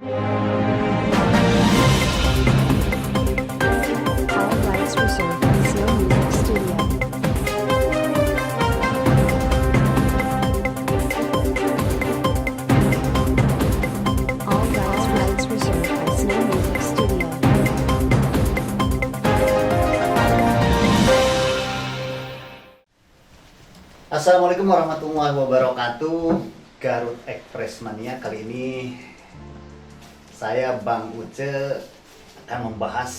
All rights reserved. Seal Music Studio. All rights reserved. Seal Music Studio. Assalamualaikum warahmatullahi wabarakatuh. Garut Express Mania, kali ini saya Bang Uce akan membahas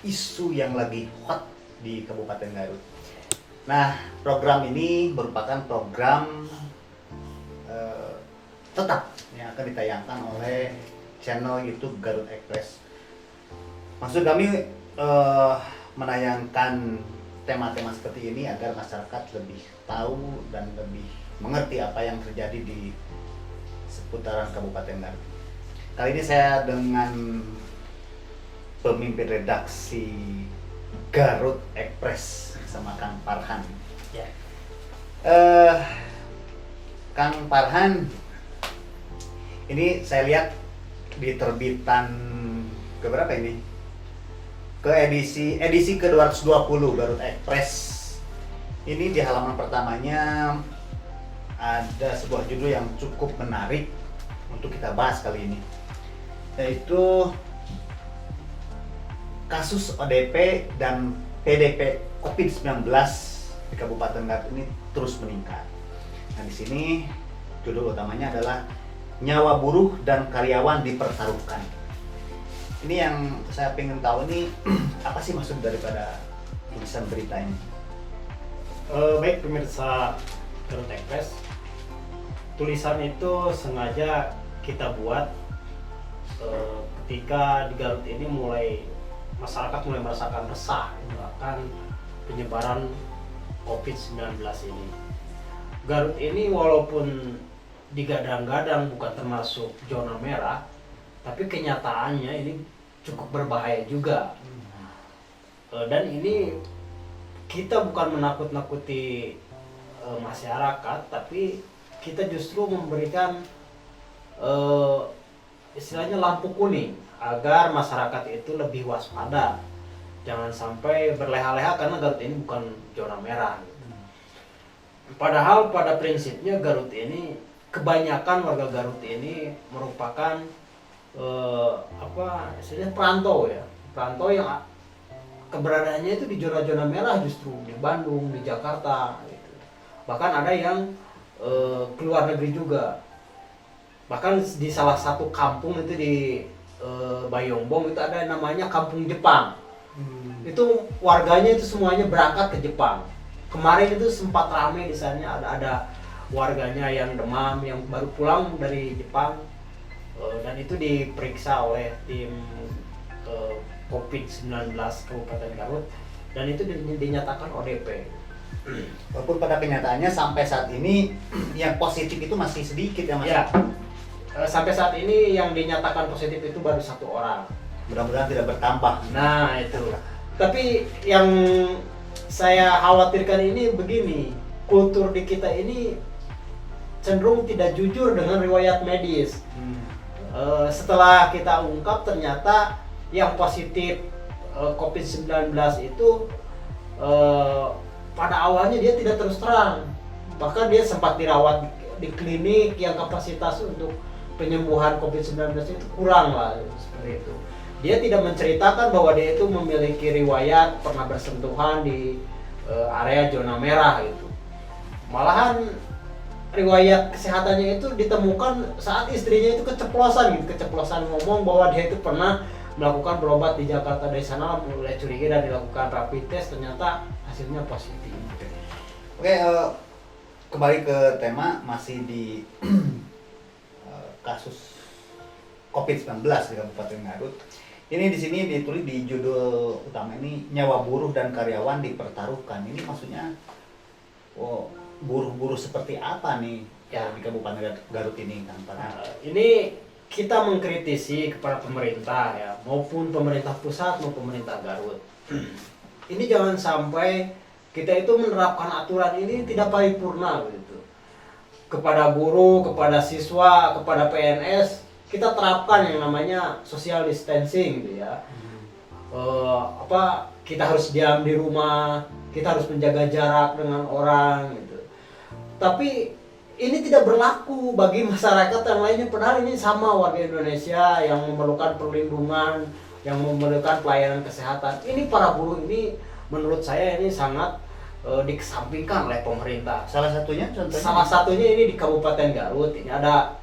isu yang lagi hot di Kabupaten Garut. Nah, program ini merupakan program tetap yang akan ditayangkan oleh channel YouTube Garut Express. Maksud kami menayangkan tema-tema seperti ini agar masyarakat lebih tahu dan lebih mengerti apa yang terjadi di seputaran Kabupaten Garut. Kali ini saya dengan pemimpin redaksi Garut Express sama Kang Farhan. Ya. Kang Farhan, ini saya lihat di terbitan keberapa ini? Ke edisi ke-220 Garut Express. Ini di halaman pertamanya ada sebuah judul yang cukup menarik untuk kita bahas kali ini, yaitu kasus ODP dan PDP COVID-19 di Kabupaten Garut ini terus meningkat. Nah, di sini judul utamanya adalah nyawa buruh dan karyawan dipertaruhkan. Ini yang saya pengen tahu nih, apa sih maksud daripada tulisan berita ini? Baik pemirsa Garut Express, tulisan itu sengaja kita buat ketika di Garut ini masyarakat mulai merasakan resah akan penyebaran COVID-19 ini. Garut ini walaupun digadang-gadang bukan termasuk zona merah, tapi kenyataannya ini cukup berbahaya juga. Dan ini kita bukan menakut-nakuti masyarakat, tapi kita justru memberikan istilahnya lampu kuning agar masyarakat itu lebih waspada, jangan sampai berleha-leha karena Garut ini bukan zona merah. Padahal pada prinsipnya Garut ini, kebanyakan warga Garut ini merupakan istilahnya perantau yang keberadaannya itu di zona-zona merah, justru di Bandung, di Jakarta gitu. Bahkan ada yang keluar negeri juga. Bahkan di salah satu kampung itu di Bayongbong itu ada namanya Kampung Jepang. Itu warganya itu semuanya berangkat ke Jepang. Kemarin itu sempat ramai di sana, ada warganya yang demam yang baru pulang dari Jepang. Dan itu diperiksa oleh tim COVID-19 Kabupaten Garut dan itu dinyatakan ODP. Walaupun pada kenyataannya sampai saat ini yang positif itu masih sedikit ya Mas? Ya, sampai saat ini yang dinyatakan positif itu baru 1 orang. Mudah-mudahan tidak bertambah. Nah itu. Tapi yang saya khawatirkan ini begini, kultur di kita ini cenderung tidak jujur dengan riwayat medis. Setelah kita ungkap ternyata yang positif COVID-19 itu pada awalnya dia tidak terus terang, bahkan dia sempat dirawat di klinik yang kapasitas untuk penyembuhan COVID-19 itu kurang lah, seperti itu. Dia tidak menceritakan bahwa dia itu memiliki riwayat pernah bersentuhan di area zona merah itu. Malahan riwayat kesehatannya itu ditemukan saat istrinya itu keceplosan ngomong bahwa dia itu pernah melakukan berobat di Jakarta, dari sana mulai curiga dan dilakukan rapid test, ternyata hasilnya positif. Oke, kembali ke tema masih di kasus COVID-19 di Kabupaten Garut. Ini di sini ditulis di judul utama ini, nyawa buruh dan karyawan dipertaruhkan. Ini maksudnya buruh-buruh seperti apa nih ya di Kabupaten Garut ini kan Pak? Ini kita mengkritisi kepada pemerintah ya, maupun pemerintah pusat maupun pemerintah Garut. Ini jangan sampai kita itu menerapkan aturan ini tidak paripurna begitu. Kepada guru, kepada siswa, kepada PNS kita terapkan yang namanya social distancing gitu ya. Kita harus diam di rumah, kita harus menjaga jarak dengan orang gitu. Tapi ini tidak berlaku bagi masyarakat yang lainnya, padahal ini sama warga Indonesia yang memerlukan perlindungan, yang memerlukan pelayanan kesehatan. Ini para buruh ini menurut saya ini sangat dikesampingkan oleh pemerintah. Salah satunya contohnya? Salah satunya ini di Kabupaten Garut, ini ada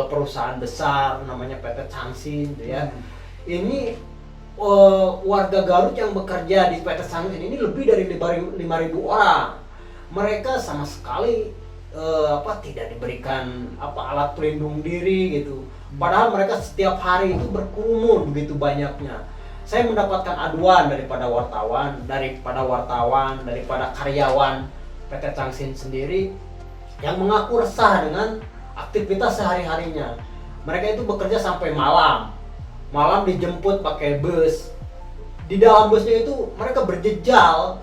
perusahaan besar namanya PT Changsin gitu ya. Ini warga Garut yang bekerja di PT Changsin ini lebih dari 5.000 orang. Mereka sama sekali tidak diberikan alat pelindung diri gitu. Padahal mereka setiap hari itu berkerumun begitu banyaknya. Saya mendapatkan aduan daripada karyawan PT Changsin sendiri yang mengaku resah dengan aktivitas sehari-harinya. Mereka itu bekerja sampai malam dijemput pakai bus. Di dalam busnya itu mereka berjejal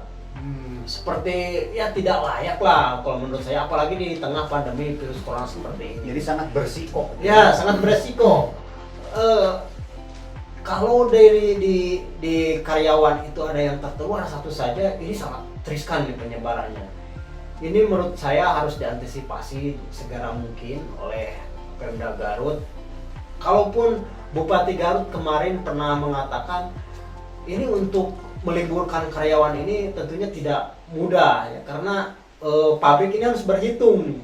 seperti ya tidak layak lah kalau menurut saya, apalagi di tengah pandemi virus corona seperti ini. Jadi sangat bersiko. Ya, sangat beresiko. Kalau di karyawan itu ada yang tertular satu saja, ini sangat riskan nih penyebarannya. Ini menurut saya harus diantisipasi segera mungkin oleh Pemda Garut. Kalaupun Bupati Garut kemarin pernah mengatakan ini untuk meliburkan karyawan ini tentunya tidak mudah ya, karena pabrik ini harus berhitung.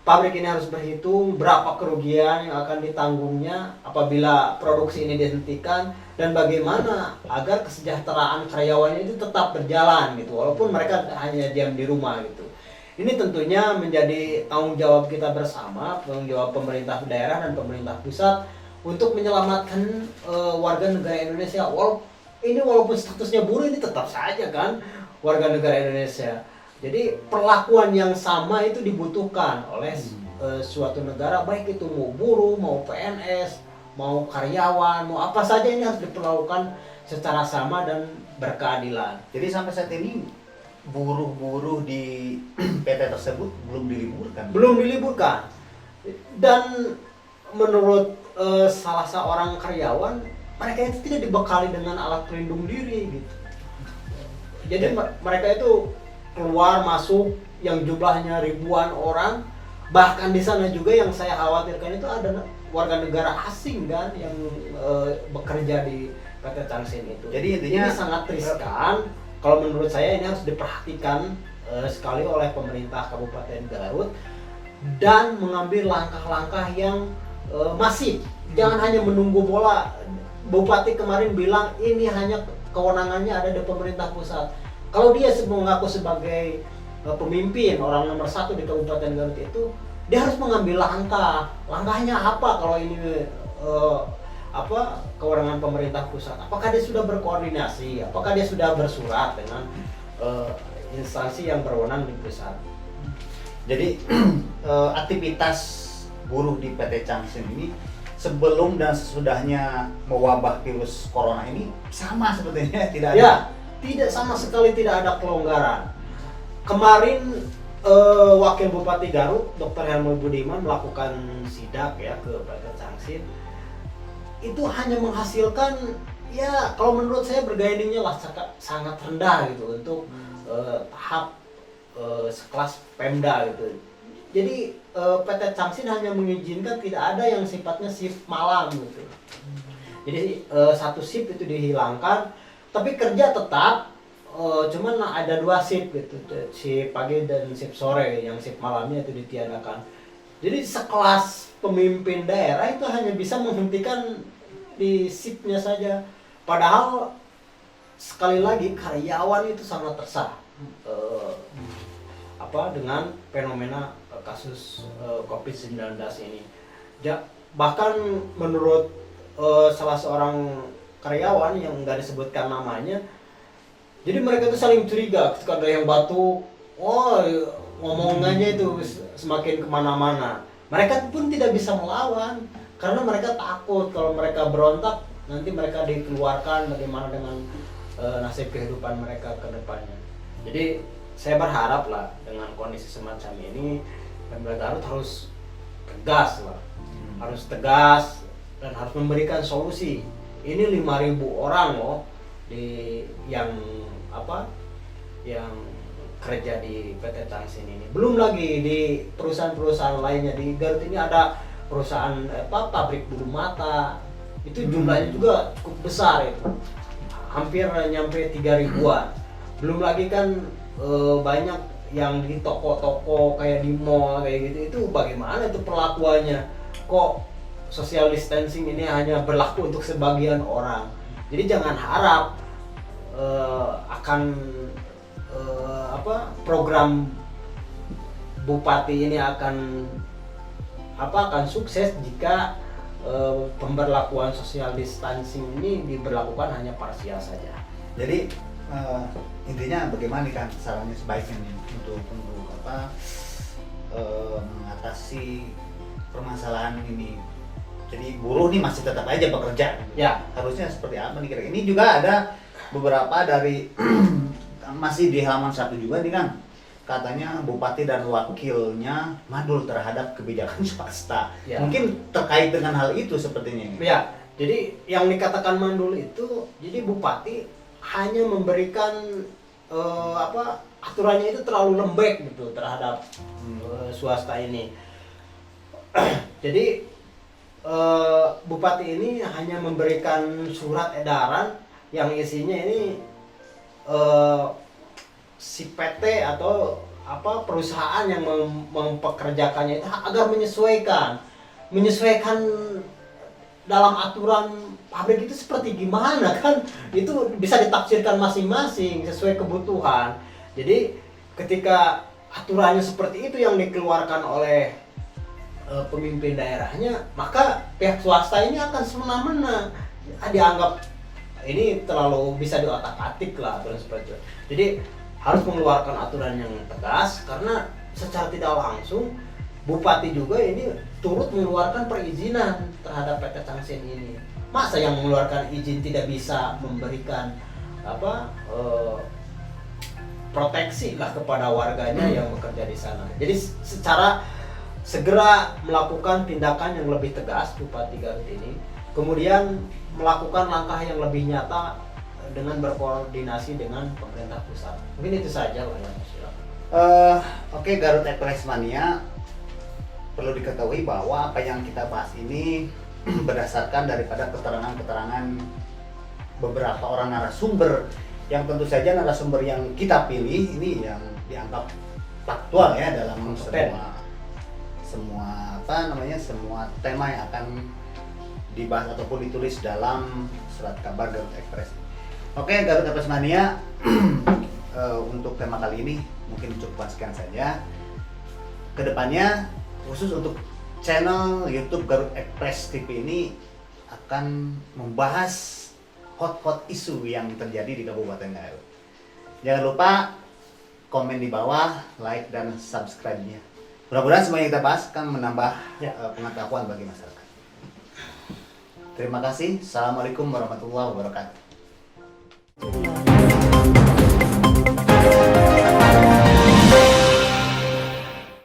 Pabrik ini harus berhitung berapa kerugian yang akan ditanggungnya apabila produksi ini dihentikan, dan bagaimana agar kesejahteraan karyawannya itu tetap berjalan gitu, walaupun mereka hanya diam di rumah gitu. Ini tentunya menjadi tanggung jawab kita bersama, tanggung jawab pemerintah daerah dan pemerintah pusat untuk menyelamatkan warga negara Indonesia. Walaupun statusnya buruh, ini tetap saja kan warga negara Indonesia. Jadi perlakuan yang sama itu dibutuhkan oleh suatu negara, baik itu mau buruh, mau PNS, mau karyawan, mau apa saja, ini harus diperlakukan secara sama dan berkeadilan. Jadi sampai saat ini buruh-buruh di PT tersebut belum diliburkan? Belum diliburkan. Dan menurut salah seorang karyawan, mereka itu tidak dibekali dengan alat pelindung diri gitu. Jadi mereka itu keluar masuk yang jumlahnya ribuan orang, bahkan di sana juga yang saya khawatirkan itu ada warga negara asing kan yang bekerja di PT Changsin itu. Jadi intinya ini sangat riskan. Kalau menurut saya ini harus diperhatikan sekali oleh pemerintah Kabupaten Garut dan mengambil langkah-langkah yang masif. Jangan hanya menunggu bola. Bupati kemarin bilang ini hanya kewenangannya ada di pemerintah pusat. Kalau dia mengaku sebagai pemimpin, orang nomor 1 di Kabupaten Garut itu, dia harus mengambil langkah. Langkahnya apa kalau ini kewenangan pemerintah pusat? Apakah dia sudah berkoordinasi? Apakah dia sudah bersurat dengan instansi yang berwenang di pusat? Jadi aktivitas buruh di PT Changsin ini sebelum dan sesudahnya mewabah virus corona ini sama sebetulnya, tidak ada? Ya, tidak, sama sekali tidak ada kelonggaran. Kemarin Wakil Bupati Garut, Dr. Helmut Budiman melakukan sidak ya ke PT Changsin. Itu hanya menghasilkan, ya kalau menurut saya bergainingnya lah sangat rendah gitu untuk tahap sekelas Pemda gitu. Jadi PT Changsin hanya mengizinkan tidak ada yang sifatnya shift malam gitu. Jadi satu shift itu dihilangkan, tapi kerja tetap, cuman ada 2 shift gitu, shift pagi dan shift sore, yang shift malamnya itu ditiadakan. Jadi sekelas pemimpin daerah itu hanya bisa menghentikan di shiftnya saja. Padahal sekali lagi karyawan itu sangat resah dengan fenomena kasus COVID-19 ini. Bahkan menurut salah seorang karyawan yang nggak disebutkan namanya, jadi mereka itu saling curiga ketika ada yang batuk, ngomongannya itu semakin kemana-mana. Mereka pun tidak bisa melawan karena mereka takut kalau mereka berontak nanti mereka dikeluarkan, bagaimana dengan nasib kehidupan mereka ke depannya. Jadi saya berharap lah dengan kondisi semacam ini Pemda Garut harus tegas lah, harus tegas dan harus memberikan solusi. Ini 5.000 orang loh yang kerja di PT Tangsin ini. Belum lagi di perusahaan-perusahaan lainnya di Garut ini ada perusahaan pabrik bulu mata. Itu jumlahnya juga cukup besar itu. Hampir nyampe 3.000-an. Belum lagi kan banyak yang di toko-toko kayak di mall kayak gitu. Itu bagaimana itu perlakuannya? Kok social distancing ini hanya berlaku untuk sebagian orang? Jadi jangan harap akan program bupati ini akan sukses jika pemberlakuan social distancing ini diberlakukan hanya parsial saja. Jadi intinya bagaimana nih kan sarannya sebaiknya nih untuk mengatasi permasalahan ini. Jadi buruh nih masih tetap aja bekerja. Ya. Harusnya seperti apa nih kira-kira? Ini juga ada beberapa dari masih di halaman 1 juga nih kan. Katanya bupati dan wakilnya madul terhadap kebijakan swasta. Ya. Mungkin terkait dengan hal itu sepertinya. Ya. Jadi yang dikatakan mandul itu, jadi bupati hanya memberikan aturannya itu terlalu lembek gitu terhadap swasta ini. Jadi bupati ini hanya memberikan surat edaran yang isinya ini si PT atau perusahaan yang mempekerjakannya itu agar menyesuaikan dalam aturan pabrik itu seperti gimana kan, itu bisa ditafsirkan masing-masing sesuai kebutuhan. Jadi ketika aturannya seperti itu yang dikeluarkan oleh pemimpin daerahnya, maka pihak swasta ini akan semena-mena dianggap ini terlalu bisa diotak-atik lah aturan seperti itu. Jadi harus mengeluarkan aturan yang tegas, karena secara tidak langsung bupati juga ini turut mengeluarkan perizinan terhadap PT Tangsin ini. Masa yang mengeluarkan izin tidak bisa memberikan proteksi lah kepada warganya yang bekerja di sana. Jadi secara segera melakukan tindakan yang lebih tegas Bupati Garut ini, kemudian melakukan langkah yang lebih nyata dengan berkoordinasi dengan pemerintah pusat. Mungkin itu saja lah yang silakan. Oke, Garut Express Mania, perlu diketahui bahwa apa yang kita bahas ini berdasarkan daripada keterangan-keterangan beberapa orang narasumber, yang tentu saja narasumber yang kita pilih ini yang dianggap faktual ya dalam semua tema yang akan dibahas ataupun ditulis dalam surat kabar Garut Express. Oke, Garut Express Mania, untuk tema kali ini mungkin cukup sekian saja. Kedepannya khusus untuk channel YouTube Garut Express TV ini akan membahas hot isu yang terjadi di Kabupaten Garut. Jangan lupa komen di bawah, like dan subscribe-nya. Mudah-mudahan semua yang kita bahas akan menambah pengetahuan bagi masyarakat. Terima kasih. Assalamualaikum warahmatullahi wabarakatuh.